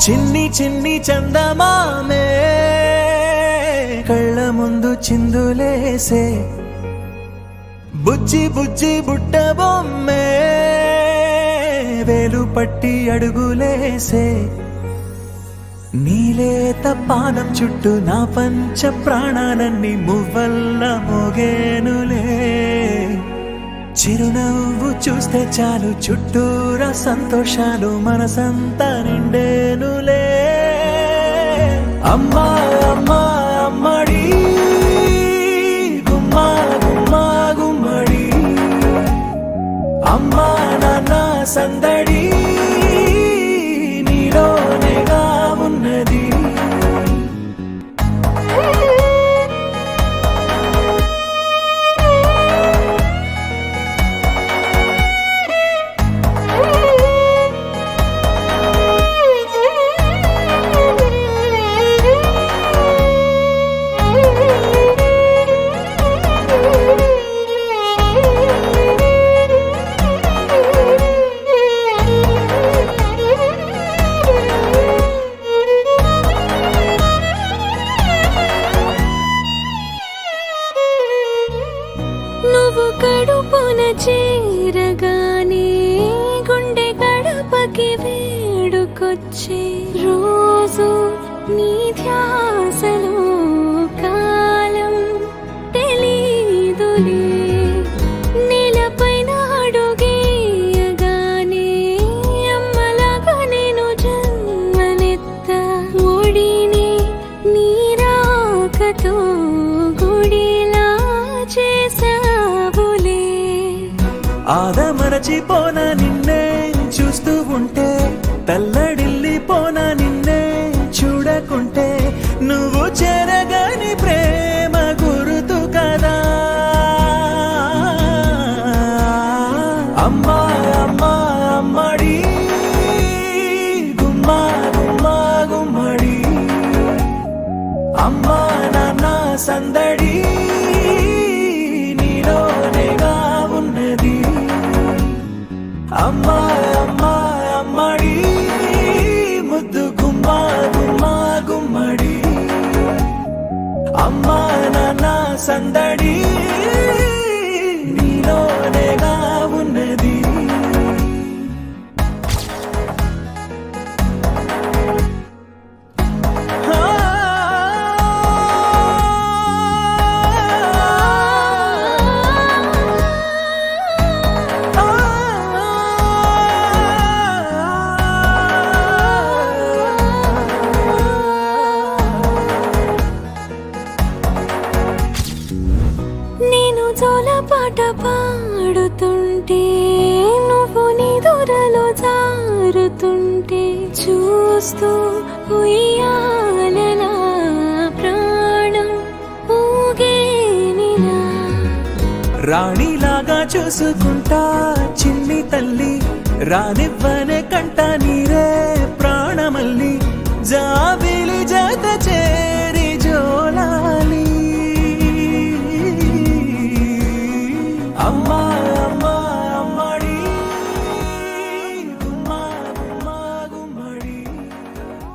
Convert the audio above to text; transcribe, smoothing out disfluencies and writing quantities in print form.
చిన్ని చిన్ని చందమామే కళ్ళ ముందు చిందులేసే బుజ్జి బుజ్జి బుట్ట బొమ్మే వేలు పట్టి అడుగులేసే నీలేత పానం చుట్టూ నా పంచ ప్రాణాలన్నీ మువ్వల్ల మోగేనులే చిరునవ్వు చూస్తే చాలు చుట్టూరా సంతోషాలు మనసంతా నిండేనులే అమ్మా అమ్మా అమ్మడి గుమ్మా గుమ్మా గుమ్మడి అమ్మా నాన్న సందడి నీలోనేగా ఉన్నది నువ్వు కడుపున చేరగానే గుండె గడపకి వేడుకొచ్చే రోజు నీ ధ్యాసలో కాలం తెలీదులే నేలపైన అడుగేయగానే అమ్మలాగా నేను జన్మనెత్త ఒడిని నీ రాకతో గుడిలా చేసావులే ఆదమరచిపోనా నిన్నే చూస్తూ ఉంటే తల్లడిల్లిపోనా నిన్నే చూడకుంటే నువ్వు చెరగని ప్రేమ గురుతు కదా అమ్మా అమ్మా అమ్మడి గుమ్మా గుమ్మా గుమ్మడి అమ్మా నాన్న సందడి నీలోనేగా ఉన్నది అమ్మా అమ్మా అమ్మడి ముద్దు గుమ్మా గుమ్మా గుమ్మడి అమ్మా నాన్న సందడి నీలోనేగా ఉన్నది నేను జోలపాట పాడుతుంటే నువ్వు నిదురలో జారుతుంటే చూస్తూ ఉయ్యాలలా ప్రాణం ఊగేనిలా రాణిలాగా చూసుకుంటా చిన్ని తల్లి రానివ్వనే కంట నీరే ప్రాణమల్లి జాబి